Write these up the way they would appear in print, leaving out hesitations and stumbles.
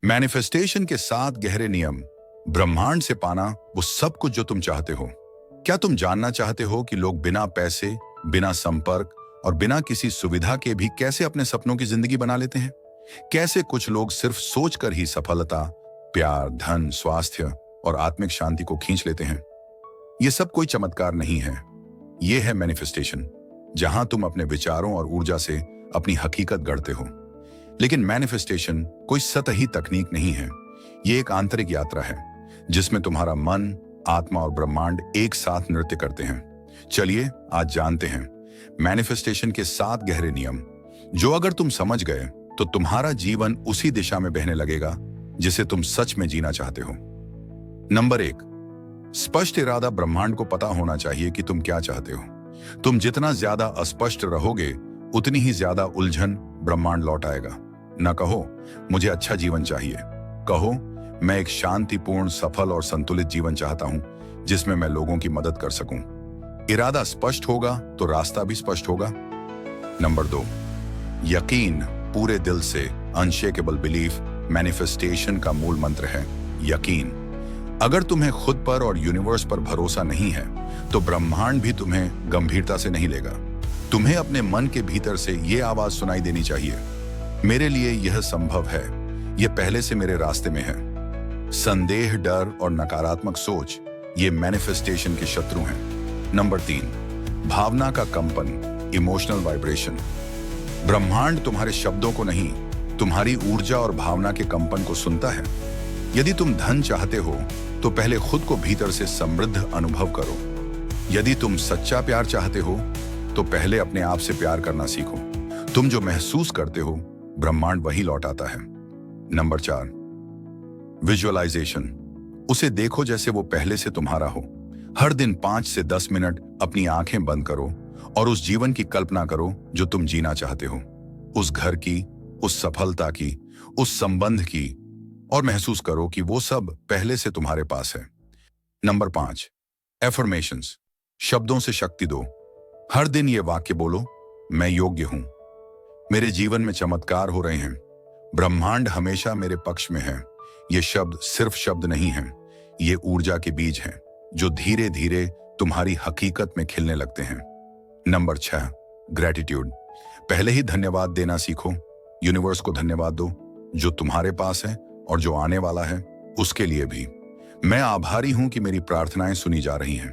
Manifestation के 7 गहरे नियम ब्रह्मांड से पाना वो सब कुछ जो तुम चाहते हो। क्या तुम जानना चाहते हो कि लोग बिना पैसे, बिना संपर्क और बिना किसी सुविधा के भी कैसे अपने सपनों की जिंदगी बना लेते हैं? कैसे कुछ लोग सिर्फ सोचकर ही सफलता, प्यार, धन, स्वास्थ्य और आत्मिक शांति को खींच लेते हैं? ये सब कोई चमत्कार नहीं है। ये है मैनिफेस्टेशन, जहां तुम अपने विचारों और ऊर्जा से अपनी हकीकत गढ़ते हो। लेकिन मैनिफेस्टेशन कोई सतही तकनीक नहीं है। ये एक आंतरिक यात्रा है जिसमें तुम्हारा मन, आत्मा और ब्रह्मांड एक साथ नृत्य करते हैं। चलिए आज जानते हैं मैनिफेस्टेशन के 7 गहरे नियम, जो अगर तुम समझ गए तो तुम्हारा जीवन उसी दिशा में बहने लगेगा जिसे तुम सच में जीना चाहते हो। नंबर 1, स्पष्ट इरादा। ब्रह्मांड को पता होना चाहिए कि तुम क्या चाहते हो। तुम जितना ज्यादा अस्पष्ट रहोगे, उतनी ही ज्यादा उलझन ब्रह्मांड लौट आएगा। न कहो मुझे अच्छा जीवन चाहिए, कहो मैं एक शांतिपूर्ण, सफल और संतुलित जीवन चाहता हूं जिसमें मैं लोगों की मदद कर सकूं। इरादा स्पष्ट होगा तो रास्ता भी स्पष्ट होगा। नंबर 2, यकीन। पूरे दिल से, अनशेकेबल बिलीफ मैनिफेस्टेशन का मूल मंत्र है। यकीन। अगर तुम्हें खुद पर और यूनिवर्स पर भरोसा नहीं है तो ब्रह्मांड भी तुम्हें गंभीरता से नहीं लेगा। तुम्हें अपने मन के भीतर से ये आवाज सुनाई देनी चाहिए, मेरे लिए यह संभव है, यह पहले से मेरे रास्ते में है। संदेह, डर और नकारात्मक सोच ये मैनिफेस्टेशन के शत्रु हैं। नंबर 3, भावना का कंपन, इमोशनल वाइब्रेशन। ब्रह्मांड तुम्हारे शब्दों को नहीं, तुम्हारी ऊर्जा और भावना के कंपन को सुनता है। यदि तुम धन चाहते हो तो पहले खुद को भीतर से समृद्ध अनुभव करो। यदि तुम सच्चा प्यार चाहते हो तो पहले अपने आप से प्यार करना सीखो। तुम जो महसूस करते हो, ब्रह्मांड वही लौटाता है। Number 4, visualisation. उसे देखो जैसे वो पहले से तुम्हारा हो। हर दिन 5 से 10 मिनट अपनी आंखें बंद करो और उस जीवन की कल्पना करो जो तुम जीना चाहते हो। उस घर की, उस सफलता की, उस संबंध की, और महसूस करो कि वो सब पहले से तुम्हारे पास है। Number 5, affirmations. शब्दों से शक्ति दो। हर दिन ये वाक्य बोलो, मैं योग्य हूं, मेरे जीवन में चमत्कार हो रहे हैं, ब्रह्मांड हमेशा मेरे पक्ष में है। ये शब्द सिर्फ शब्द नहीं हैं, ये ऊर्जा के बीज हैं जो धीरे धीरे तुम्हारी हकीकत में खिलने लगते हैं। Number 6, gratitude. पहले ही धन्यवाद देना सीखो। यूनिवर्स को धन्यवाद दो, जो तुम्हारे पास है और जो आने वाला है उसके लिए भी। मैं आभारी हूं कि मेरी प्रार्थनाएं सुनी जा रही हैं।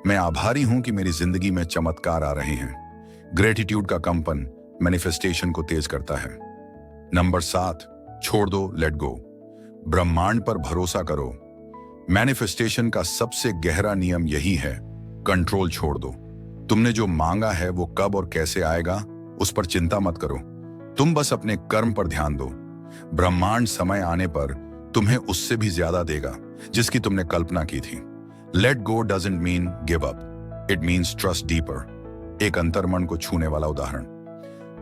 मैं आभारी हूं कि मेरी जिंदगी में चमत्कार आ रहे हैं। ग्रेटिट्यूड का कंपन मैनिफेस्टेशन को तेज करता है। नंबर 7, छोड़ दो, लेट गो। ब्रह्मांड पर भरोसा करो। मैनिफेस्टेशन का सबसे गहरा नियम यही है, कंट्रोल छोड़ दो। तुमने जो मांगा है वो कब और कैसे आएगा उस पर चिंता मत करो। तुम बस अपने कर्म पर ध्यान दो। ब्रह्मांड समय आने पर तुम्हें उससे भी ज्यादा देगा जिसकी तुमने कल्पना की थी। Let go doesn't mean give up, it means trust deeper. एक अंतर्मन को छूने वाला उदाहरण।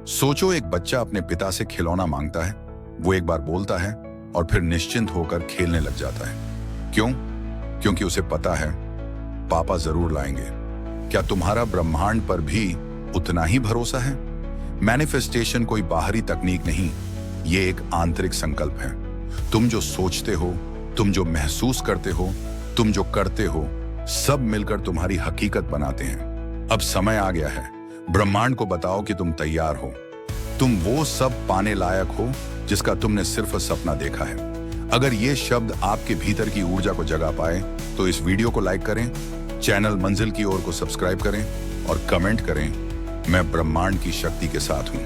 सोचो, एक बच्चा अपने पिता से खिलौना मांगता है। वो एक बार बोलता है और फिर निश्चिंत होकर खेलने लग जाता है। क्यों? क्योंकि उसे पता है पापा जरूर लाएंगे। क्या तुम्हारा ब्रह्मांड पर भी उतना ही भरोसा है? मैनिफेस्टेशन कोई बाहरी तकनीक नहीं, ये एक आंतरिक संकल्प है। तुम जो सोचते हो, तुम जो महसूस करते हो, तुम जो करते हो, सब मिलकर तुम्हारी हकीकत बनाते हैं। अब समय आ गया है, ब्रह्मांड को बताओ कि तुम तैयार हो। तुम वो सब पाने लायक हो जिसका तुमने सिर्फ सपना देखा है। अगर ये शब्द आपके भीतर की ऊर्जा को जगा पाए तो इस वीडियो को लाइक करें, चैनल मंजिल की ओर को सब्सक्राइब करें और कमेंट करें, मैं ब्रह्मांड की शक्ति के साथ हूं।